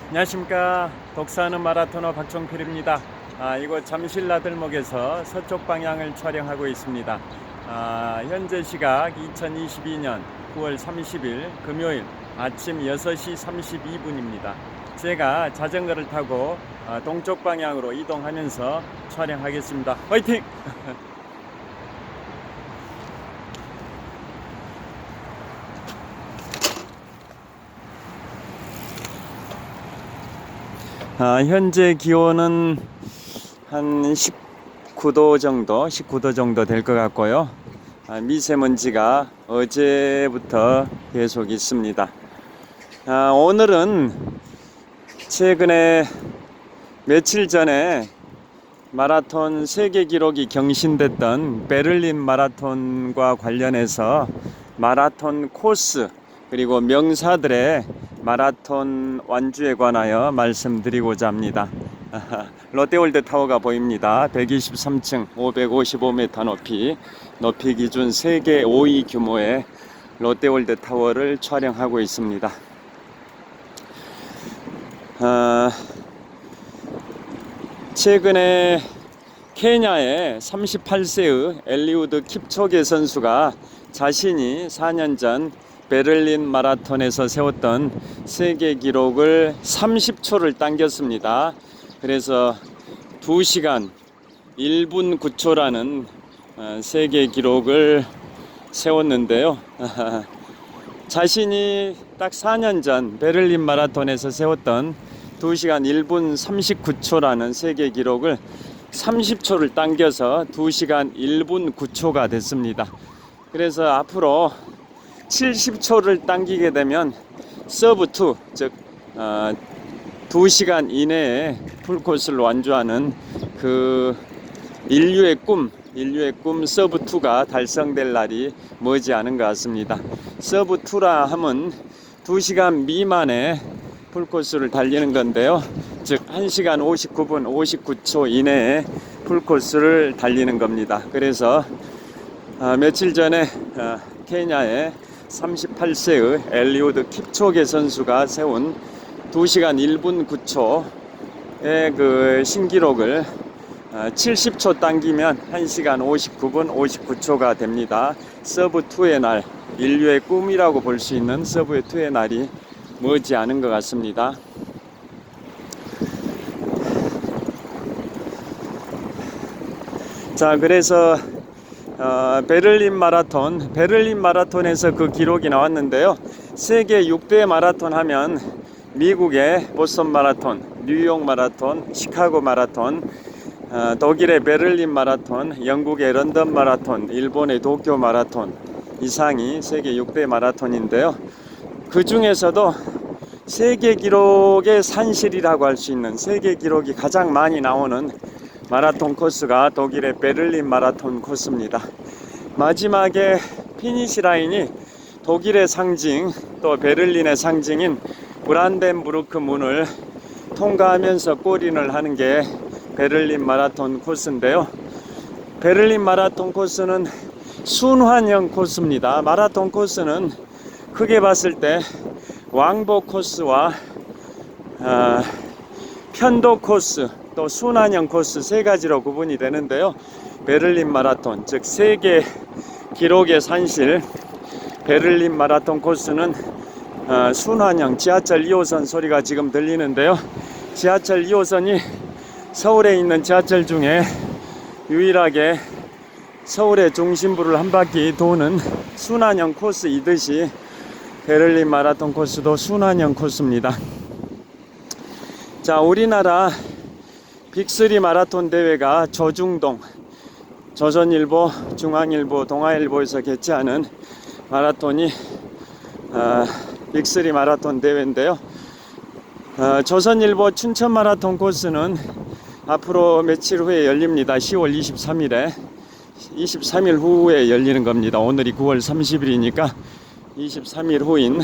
안녕하십니까. 독서하는 마라토너 박종필입니다. 이곳 잠실나들목에서 서쪽 방향을 촬영하고 있습니다. 현재 시각 2022년 9월 30일 금요일 아침 6시 32분입니다. 제가 자전거를 타고 동쪽 방향으로 이동하면서 촬영하겠습니다. 화이팅! 현재 기온은 한 19도 정도 될 것 같고요. 미세먼지가 어제부터 계속 있습니다. 오늘은 최근에 며칠 전에 마라톤 세계 기록이 경신됐던 베를린 마라톤과 관련해서 마라톤 코스 그리고 명사들의 마라톤 완주에 관하여 말씀드리고자 합니다. 롯데월드 타워가 보입니다. 123층 555m 높이 기준 세계 5위 규모의 롯데월드 타워를 촬영하고 있습니다. 최근에 케냐의 38세의 엘리우드 킵초게 선수가 자신이 4년 전 베를린 마라톤에서 세웠던 세계 기록을 30초를 당겼습니다. 그래서 2시간 1분 9초라는 세계 기록을 세웠는데요. 자신이 딱 4년 전 베를린 마라톤에서 세웠던 2시간 1분 39초라는 세계 기록을 30초를 당겨서 2시간 1분 9초가 됐습니다. 그래서 앞으로 70초를 당기게 되면 서브2, 즉 2시간 이내에 풀코스를 완주하는 그 인류의 꿈 서브2가 달성될 날이 머지않은 것 같습니다. 서브2라 하면 2시간 미만의 풀코스를 달리는 건데요. 즉 1시간 59분 59초 이내에 풀코스를 달리는 겁니다. 그래서 며칠 전에 케냐의 38세의 엘리우드 킵초게 선수가 세운 2시간 1분 9초의 그 신기록을 70초 당기면 1시간 59분 59초가 됩니다. 서브2의 날, 인류의 꿈이라고 볼 수 있는 서브2의 날이 머지않은 것 같습니다. 자, 그래서 베를린 마라톤에서 그 기록이 나왔는데요. 세계 6대 마라톤 하면 미국의 보스턴 마라톤, 뉴욕 마라톤, 시카고 마라톤, 독일의 베를린 마라톤, 영국의 런던 마라톤, 일본의 도쿄 마라톤 이상이 세계 6대 마라톤인데요. 그 중에서도 세계 기록의 산실이라고 할 수 있는 세계 기록이 가장 많이 나오는 마라톤 코스가 독일의 베를린 마라톤 코스입니다. 마지막에 피니시 라인이 독일의 상징 또 베를린의 상징인 브란덴부르크 문을 통과하면서 골인을 하는 게 베를린 마라톤 코스인데요. 베를린 마라톤 코스는 순환형 코스입니다. 마라톤 코스는 크게 봤을 때 왕복 코스와 편도 코스 또 순환형 코스 세 가지로 구분이 되는데요. 베를린 마라톤, 즉 세계 기록의 산실 베를린 마라톤 코스는 순환형 지하철 2호선 소리가 지금 들리는데요. 지하철 2호선이 서울에 있는 지하철 중에 유일하게 서울의 중심부를 한 바퀴 도는 순환형 코스이듯이 베를린 마라톤 코스도 순환형 코스입니다. 자, 우리나라 빅3 마라톤 대회가 조중동, 조선일보, 중앙일보, 동아일보에서 개최하는 마라톤이 빅3 마라톤 대회인데요. 조선일보 춘천 마라톤 코스는 앞으로 며칠 후에 열립니다. 10월 23일 후에 열리는 겁니다. 오늘이 9월 30일이니까 23일 후인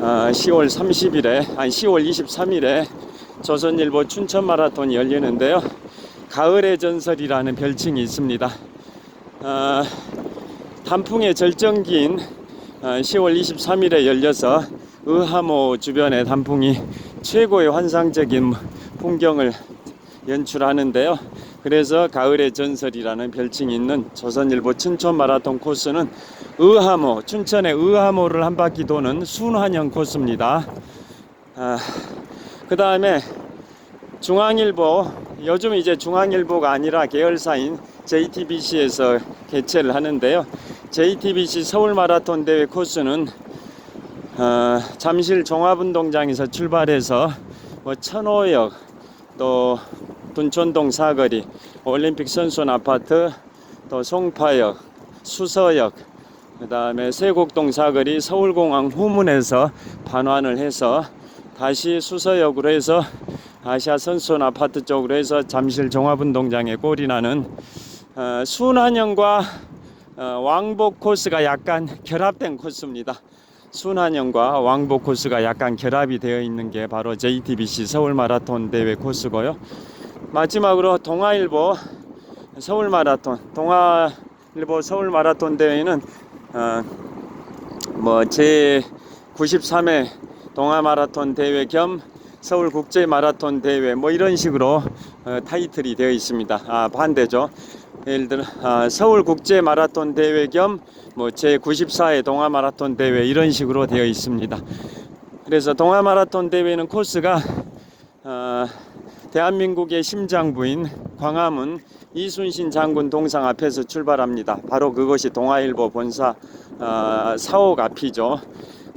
10월 23일에 조선일보 춘천 마라톤이 열리는데요. 가을의 전설이라는 별칭이 있습니다. 단풍의 절정기인 10월 23일에 열려서 의하모 주변에 단풍이 최고의 환상적인 풍경을 연출하는데요. 그래서 가을의 전설이라는 별칭이 있는 조선일보 춘천 마라톤 코스는 의하모, 춘천의 의하모를 한 바퀴 도는 순환형 코스입니다. 그 다음에 중앙일보, 요즘 이제 중앙일보가 아니라 계열사인 JTBC에서 개최를 하는데요. JTBC 서울 마라톤 대회 코스는 잠실 종합운동장에서 출발해서 천호역, 또 둔촌동 사거리, 올림픽 선수원 아파트, 또 송파역, 수서역, 그 다음에 세곡동 사거리, 서울공항 후문에서 반환을 해서 다시 수서역으로 해서 아시아 선수원 아파트 쪽으로 해서 잠실 종합운동장에 꼴이 나는 순환형과 왕복 코스가 약간 결합된 코스입니다. 순환형과 왕복 코스가 약간 결합이 되어 있는 게 바로 JTBC 서울 마라톤 대회 코스고요. 마지막으로 동아일보 서울 마라톤, 동아일보 서울 마라톤 대회는 제 93회 동아 마라톤 대회 겸 서울 국제 마라톤 대회 이런 식으로 타이틀이 되어 있습니다. 반대죠. 예를 들어 서울 국제 마라톤 대회 겸 제 94회 동아 마라톤 대회 이런 식으로 되어 있습니다. 그래서 동아 마라톤 대회는 코스가 대한민국의 심장부인 광화문 이순신 장군 동상 앞에서 출발합니다. 바로 그것이 동아일보 본사 사옥 앞이죠.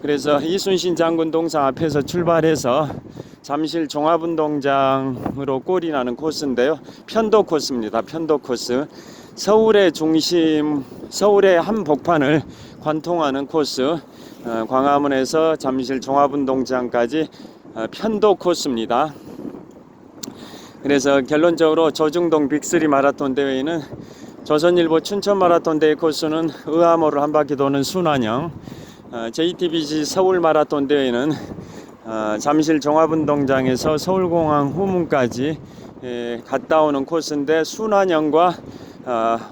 그래서 이순신 장군 동상 앞에서 출발해서 잠실 종합운동장으로 꼴이 나는 코스인데요. 편도 코스입니다. 편도 코스. 서울의 중심, 서울의 한 복판을 관통하는 코스, 광화문에서 잠실 종합운동장까지 편도 코스입니다. 그래서 결론적으로 조중동 빅3 마라톤 대회는 조선일보 춘천 마라톤 대회 코스는 의하모를 한 바퀴 도는 순환형, JTBC 서울 마라톤 대회는 잠실 종합운동장에서 서울공항 후문까지 갔다 오는 코스인데 순환형과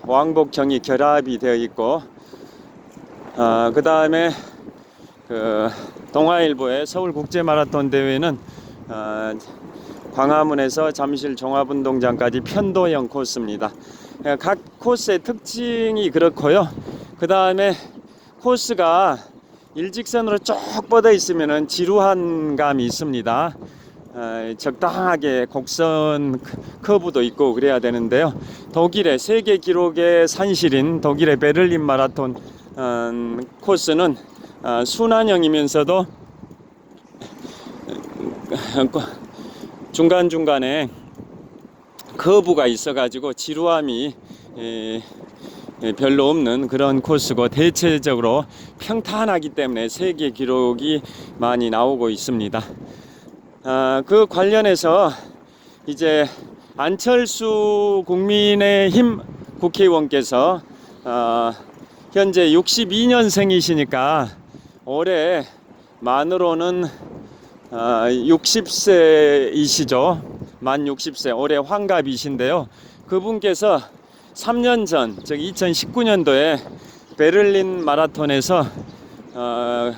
왕복형이 결합이 되어 있고, 그 다음에 동아일보의 서울 국제 마라톤 대회는 광화문에서 잠실 종합운동장까지 편도형 코스입니다. 각 코스의 특징이 그렇고요. 그 다음에 코스가 일직선으로 쭉 뻗어 있으면 지루한 감이 있습니다. 적당하게 곡선 커브도 있고 그래야 되는데요. 독일의 세계 기록의 산실인 독일의 베를린 마라톤 코스는 순환형이면서도 중간중간에 커브가 있어가지고 지루함이 별로 없는 그런 코스고, 대체적으로 평탄하기 때문에 세계 기록이 많이 나오고 있습니다. 그 관련해서 이제 안철수 국민의힘 국회의원께서 현재 62년생이시니까 올해 만으로는 60세이시죠. 만 60세, 올해 환갑이신데요. 그분께서 3년 전, 즉 2019년도에 베를린 마라톤에서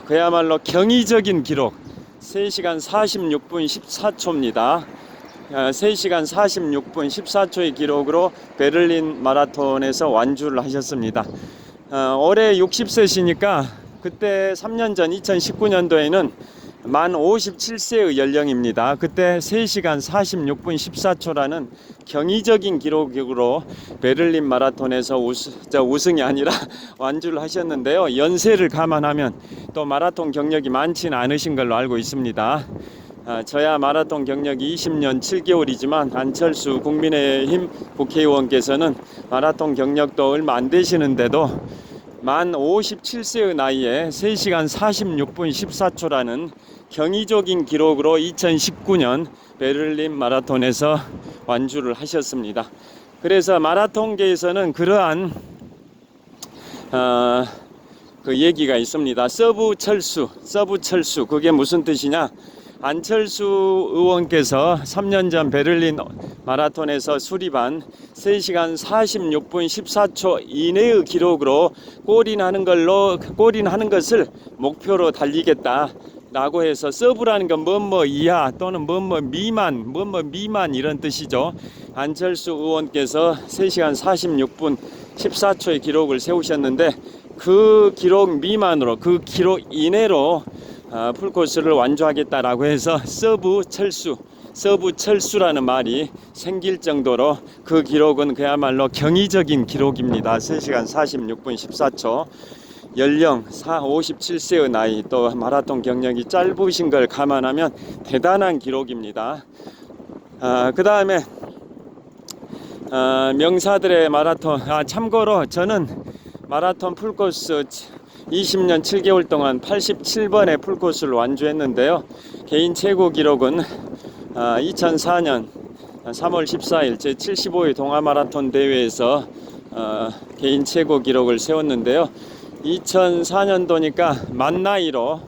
그야말로 경이적인 기록 3시간 46분 14초입니다. 3시간 46분 14초의 기록으로 베를린 마라톤에서 완주를 하셨습니다. 올해 60세시니까 그때 3년 전 2019년도에는 만 57세의 연령입니다. 그때 3시간 46분 14초라는 경이적인 기록으로 베를린 마라톤에서 우승이 아니라 완주를 하셨는데요. 연세를 감안하면 또 마라톤 경력이 많지는 않으신 걸로 알고 있습니다. 저야 마라톤 경력이 20년 7개월이지만 안철수 국민의힘 국회의원께서는 마라톤 경력도 얼마 안 되시는데도 만 57세의 나이에 3시간 46분 14초라는 경이적인 기록으로 2019년 베를린 마라톤에서 완주를 하셨습니다. 그래서 마라톤계에서는 그러한 그 얘기가 있습니다. 서브 철수. 그게 무슨 뜻이냐? 안철수 의원께서 3년 전 베를린 마라톤에서 수립한 3시간 46분 14초 이내의 기록으로 골인하는 것을 목표로 달리겠다. 라고 해서 서브라는 건 뭐뭐 이하 또는 뭐뭐 미만 이런 뜻이죠. 안철수 의원께서 3시간 46분 14초의 기록을 세우셨는데 그 기록 미만으로 그 기록 이내로 풀코스를 완주하겠다라고 해서 서브 철수라는 말이 생길 정도로 그 기록은 그야말로 경이적인 기록입니다. 3시간 46분 14초. 연령 57세의 나이 또 마라톤 경력이 짧으신 걸 감안하면 대단한 기록입니다. 그 다음에 명사들의 마라톤, 참고로 저는 마라톤 풀코스 20년 7개월 동안 87번의 풀코스를 완주했는데요. 개인 최고 기록은 2004년 3월 14일 제75회 동아마라톤 대회에서 개인 최고 기록을 세웠는데요. 2004년도니까 만 나이로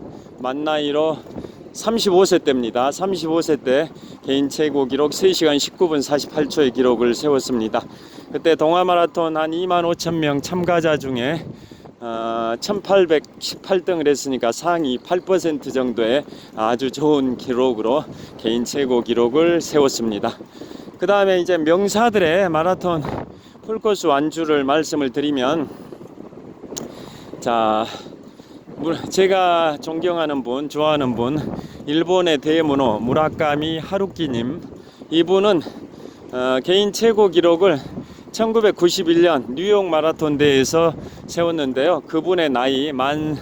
35세 때입니다. 35세 때 개인 최고 기록 3시간 19분 48초의 기록을 세웠습니다. 그때 동아마라톤 한 25,000명 참가자 중에 1818등을 했으니까 상위 8% 정도의 아주 좋은 기록으로 개인 최고 기록을 세웠습니다. 그 다음에 이제 명사들의 마라톤 풀코스 완주를 말씀을 드리면, 자, 제가 존경하는 분, 좋아하는 분, 일본의 대문호 무라카미 하루키님, 이분은 개인 최고 기록을 1991년 뉴욕 마라톤 대회에서 세웠는데요. 그분의 나이 만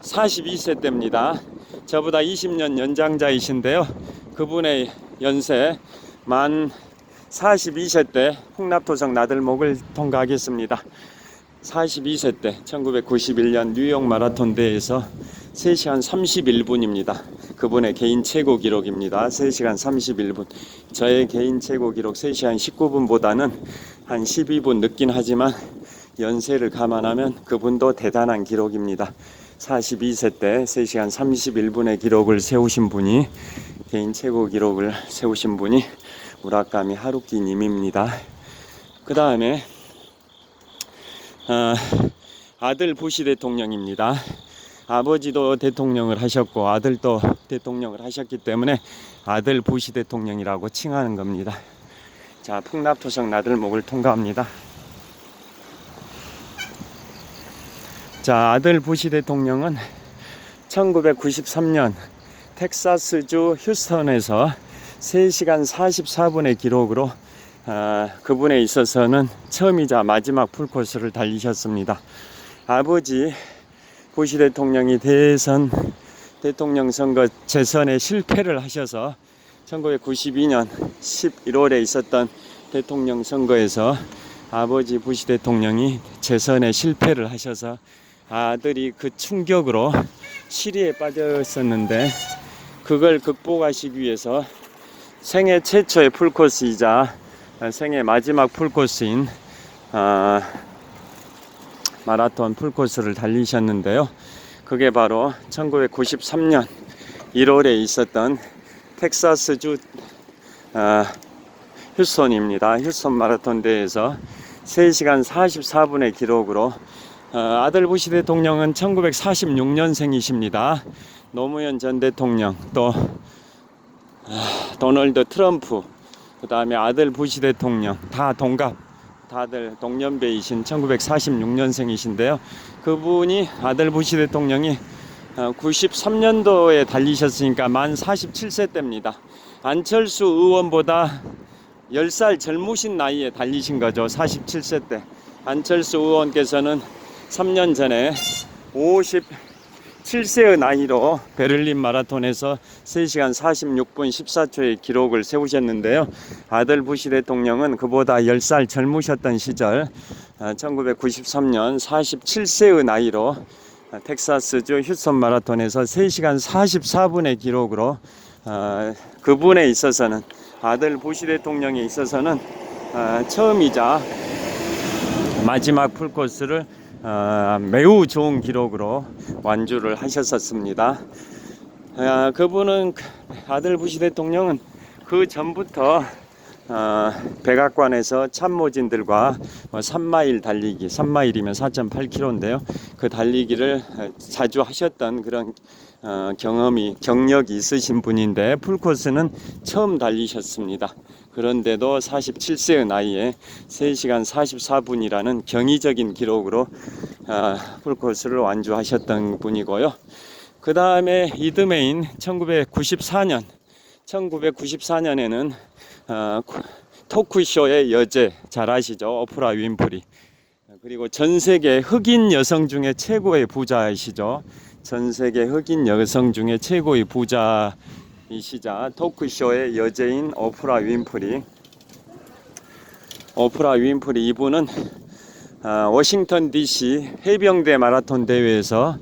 42세 때입니다. 저보다 20년 연장자이신데요. 그분의 연세 만 42세 때 홍납토성 나들목을 통과하겠습니다. 42세 때 1991년 뉴욕 마라톤 대회에서 3시간 31분입니다. 그분의 개인 최고 기록입니다. 3시간 31분. 저의 개인 최고 기록 3시간 19분보다는 한 12분 늦긴 하지만 연세를 감안하면 그분도 대단한 기록입니다. 42세 때 3시간 31분의 기록을 세우신 분이, 개인 최고 기록을 세우신 분이 무라카미 하루키 님입니다. 그 다음에 아들 부시 대통령입니다. 아버지도 대통령을 하셨고 아들도 대통령을 하셨기 때문에 아들 부시 대통령이라고 칭하는 겁니다. 자, 풍납토성 나들목을 통과합니다. 자, 아들 부시 대통령은 1993년 텍사스주 휴스턴에서 3시간 44분의 기록으로 그분에 있어서는 처음이자 마지막 풀코스를 달리셨습니다. 아버지 부시 대통령이 대통령 선거 재선에 실패를 하셔서 1992년 11월에 있었던 대통령 선거에서 아버지 부시 대통령이 재선에 실패를 하셔서 아들이 그 충격으로 시리에 빠졌었는데, 그걸 극복하시기 위해서 생애 최초의 풀코스이자 생애 마지막 풀코스인 마라톤 풀코스를 달리셨는데요. 그게 바로 1993년 1월에 있었던 텍사스주 휴스턴입니다. 휴스턴 마라톤 대회에서 3시간 44분의 기록으로, 아들 부시 대통령은 1946년생이십니다. 노무현 전 대통령, 또 도널드 트럼프, 그 다음에 아들 부시 대통령 다 다들 동년배이신 1946년생이신데요. 그분이, 아들 부시 대통령이 93년도에 달리셨으니까 만 47세 때입니다. 안철수 의원보다 10살 젊으신 나이에 달리신 거죠. 47세 때. 안철수 의원께서는 3년 전에 57세의 나이로 베를린 마라톤에서 3시간 46분 14초의 기록을 세우셨는데요. 아들 부시 대통령은 그보다 10살 젊으셨던 시절 1993년 47세의 나이로 텍사스주 휴스턴 마라톤에서 3시간 44분의 기록으로, 그분에 있어서는, 아들 부시 대통령에 있어서는 처음이자 마지막 풀코스를 매우 좋은 기록으로 완주를 하셨었습니다. 그분은, 아들 부시 대통령은 그 전부터 백악관에서 참모진들과 3마일 달리기, 3마일이면 4.8km인데요. 그 달리기를 자주 하셨던 그런 경력이 있으신 분인데 풀코스는 처음 달리셨습니다. 그런데도 47세의 나이에 3시간 44분이라는 경이적인 기록으로 풀코스를 완주하셨던 분이고요. 그 다음에 이듬해인 1994년에는 토크쇼의 여제 잘 아시죠? 오프라 윈프리. 그리고 전 세계 흑인 여성 중에 최고의 부자이시죠. 전 세계 흑인 여성 중에 최고의 부자이시자 토크쇼의 여제인 오프라 윈프리. 오프라 윈프리 이분은 워싱턴 DC 해병대 마라톤 대회에서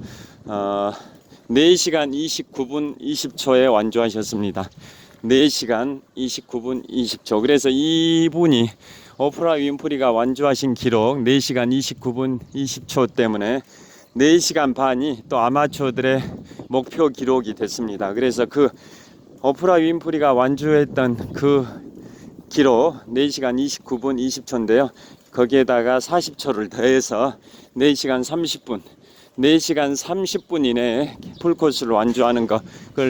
4시간 29분 20초에 완주하셨습니다. 4시간 29분 20초. 그래서 이분이 오프라 윈프리가 완주하신 기록 4시간 29분 20초 때문에 4시간 반이 또 아마추어들의 목표 기록이 됐습니다. 그래서 그 오프라 윈프리가 완주했던 그 기록 4시간 29분 20초인데요. 거기에다가 40초를 더해서 4시간 30분 4시간 30분 이내에 풀코스를 완주하는 거, 그걸